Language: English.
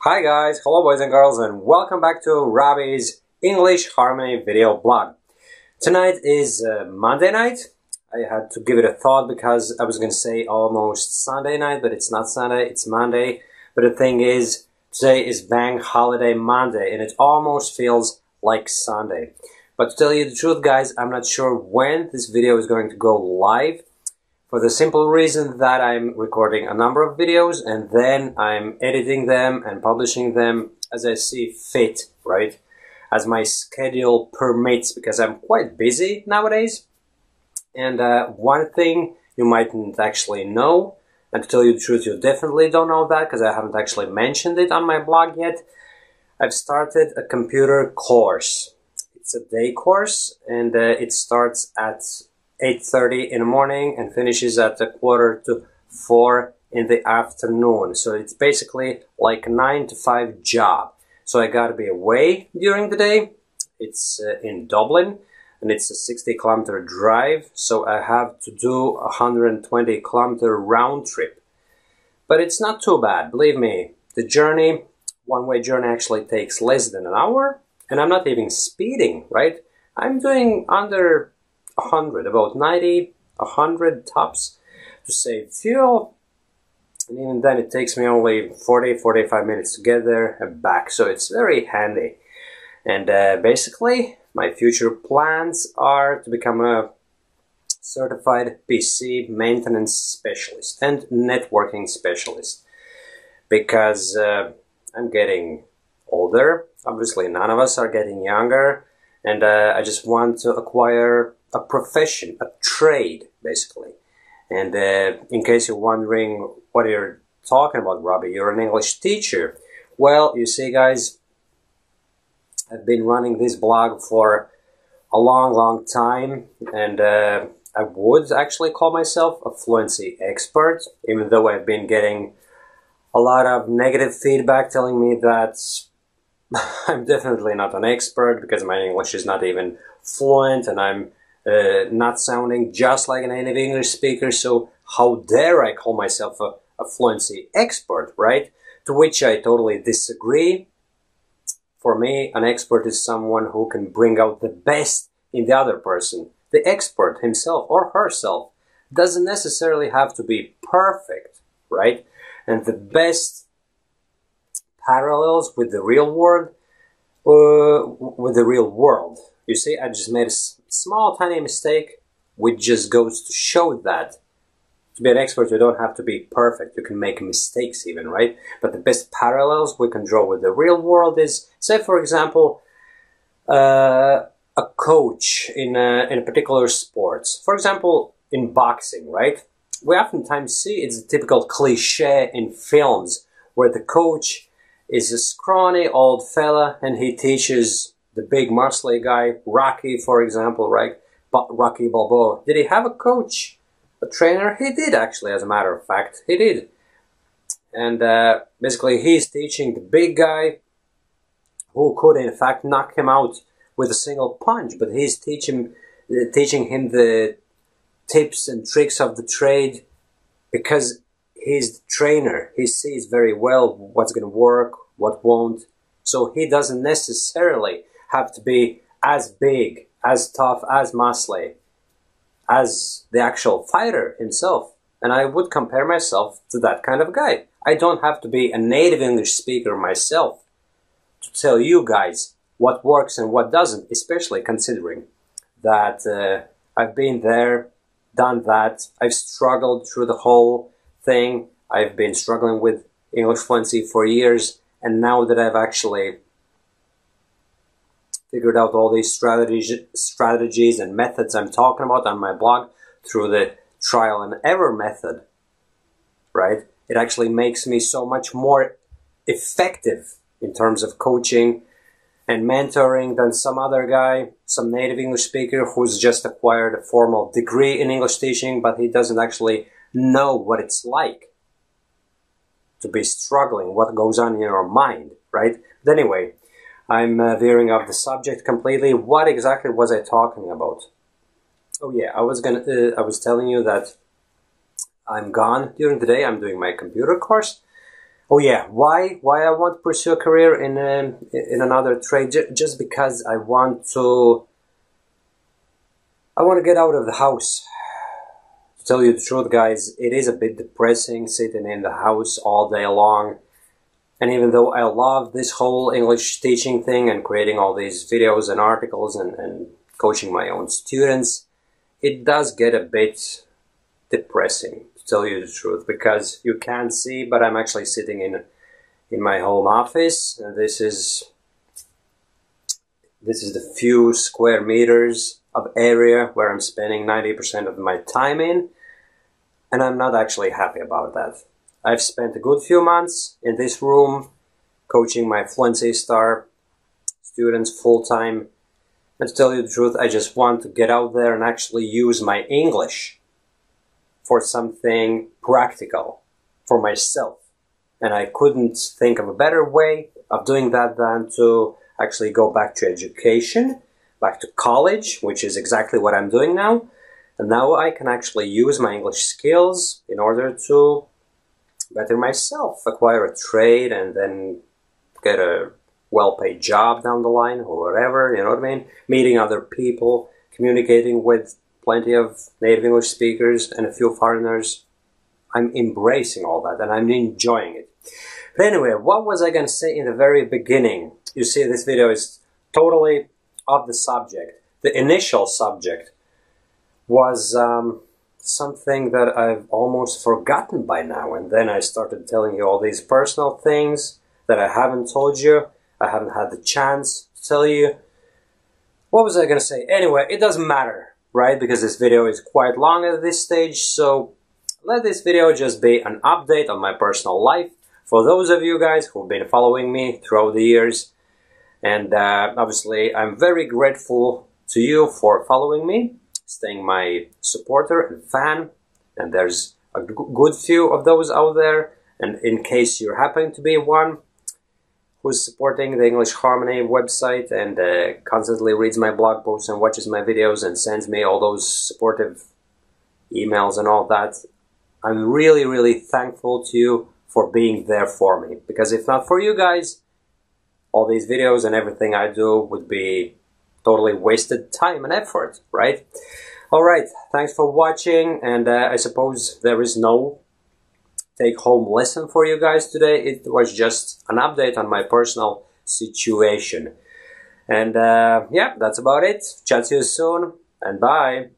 Hi guys, hello boys and girls, and welcome back to Robbie's English Harmony video blog. Tonight is Monday night. I had to give it a thought because I was going to say almost Sunday night, but it's not Sunday, it's Monday. But the thing is, today is Bank Holiday Monday, and it almost feels like Sunday. But to tell you the truth guys, I'm not sure when this video is going to go live. For the simple reason that I'm recording a number of videos and then I'm editing them and publishing them as I see fit, right? As my schedule permits, because I'm quite busy nowadays. And one thing you mightn't actually know, and to tell you the truth, you definitely don't know that because I haven't actually mentioned it on my blog yet. I've started a computer course. It's a day course and it starts at 8:30 in the morning and finishes at 3:45 in the afternoon. So it's basically like a 9 to 5 job. So I gotta be away during the day. It's in Dublin and it's a 60-kilometer drive. So I have to do a 120-kilometer round trip. But it's not too bad, believe me. The journey, one-way journey actually takes less than an hour. And I'm not even speeding, right? I'm doing under 100, about 90, 100 tops to save fuel, and even then it takes me only 40-45 minutes to get there and back, so it's very handy. And basically my future plans are to become a certified PC maintenance specialist and networking specialist, because I'm getting older. Obviously none of us are getting younger, and I just want to acquire a profession, a trade, basically. And in case you're wondering what you're talking about, Robbie, you're an English teacher. Well, you see, guys, I've been running this blog for a long time, and I would actually call myself a fluency expert, even though I've been getting a lot of negative feedback telling me that I'm definitely not an expert because my English is not even fluent, and I'm not sounding just like a native English speaker, so how dare I call myself a fluency expert, right? To which I totally disagree. For me, an expert is someone who can bring out the best in the other person. The expert himself or herself doesn't necessarily have to be perfect, right? And the best parallels with the real world, you see, I just made a small tiny mistake, which just goes to show that to be an expert you don't have to be perfect. You can make mistakes even, right? But the best parallels we can draw with the real world is, say for example, a coach in a particular sports. For example, in boxing, right? We oftentimes see it's a typical cliche in films where the coach is a scrawny old fella and he teaches the big muscly guy, Rocky, for example, right? Rocky Balboa. Did he have a coach, a trainer? He did, actually, as a matter of fact. He did. And basically, he's teaching the big guy who could, in fact, knock him out with a single punch. But he's teaching him the tips and tricks of the trade because he's the trainer. He sees very well what's going to work, what won't. So he doesn't necessarily have to be as big, as tough, as muscly as the actual fighter himself. And I would compare myself to that kind of guy. I don't have to be a native English speaker myself to tell you guys what works and what doesn't, especially considering that I've been there, done that. I've struggled through the whole thing. I've been struggling with English fluency for years, and now that I've actually figured out all these strategies and methods I'm talking about on my blog through the trial and error method, right? It actually makes me so much more effective in terms of coaching and mentoring than some other guy, some native English speaker who's just acquired a formal degree in English teaching, but he doesn't actually know what it's like to be struggling, what goes on in your mind, right? But anyway, I'm veering off the subject completely. What exactly was I talking about? Oh yeah, I was telling you that I'm gone during the day. I'm doing my computer course. Oh yeah, why I want to pursue a career in another trade? Just because I want to get out of the house. To tell you the truth, guys, it is a bit depressing sitting in the house all day long. And even though I love this whole English teaching thing and creating all these videos and articles and coaching my own students, it does get a bit depressing, to tell you the truth, because you can't see, but I'm actually sitting in my home office. And this is the few square meters of area where I'm spending 90% of my time in, and I'm not actually happy about that. I've spent a good few months in this room coaching my Fluency Star students full-time, and to tell you the truth, I just want to get out there and actually use my English for something practical for myself. And I couldn't think of a better way of doing that than to actually go back to education, back to college, which is exactly what I'm doing now. And now I can actually use my English skills in order to better myself, acquire a trade, and then get a well-paid job down the line or whatever, you know what I mean? Meeting other people, communicating with plenty of native English speakers and a few foreigners. I'm embracing all that and I'm enjoying it. But anyway, what was I going to say in the very beginning? You see, this video is totally off the subject. The initial subject was something that I've almost forgotten by now, and then I started telling you all these personal things that I haven't told you. I haven't had the chance to tell you. What was I going to say? Anyway, it doesn't matter, right? Because this video is quite long at this stage, so let this video just be an update on my personal life for those of you guys who've been following me throughout the years. And obviously, I'm very grateful to you for following me, staying my supporter and fan, and there's a good few of those out there. And in case you happen to be one who's supporting the English Harmony website and constantly reads my blog posts and watches my videos and sends me all those supportive emails and all that, I'm really, really thankful to you for being there for me. Because if not for you guys, all these videos and everything I do would be totally wasted time and effort, right? Alright, thanks for watching, and I suppose there is no take-home lesson for you guys today. It was just an update on my personal situation. And yeah, that's about it. Chat to you soon, and bye!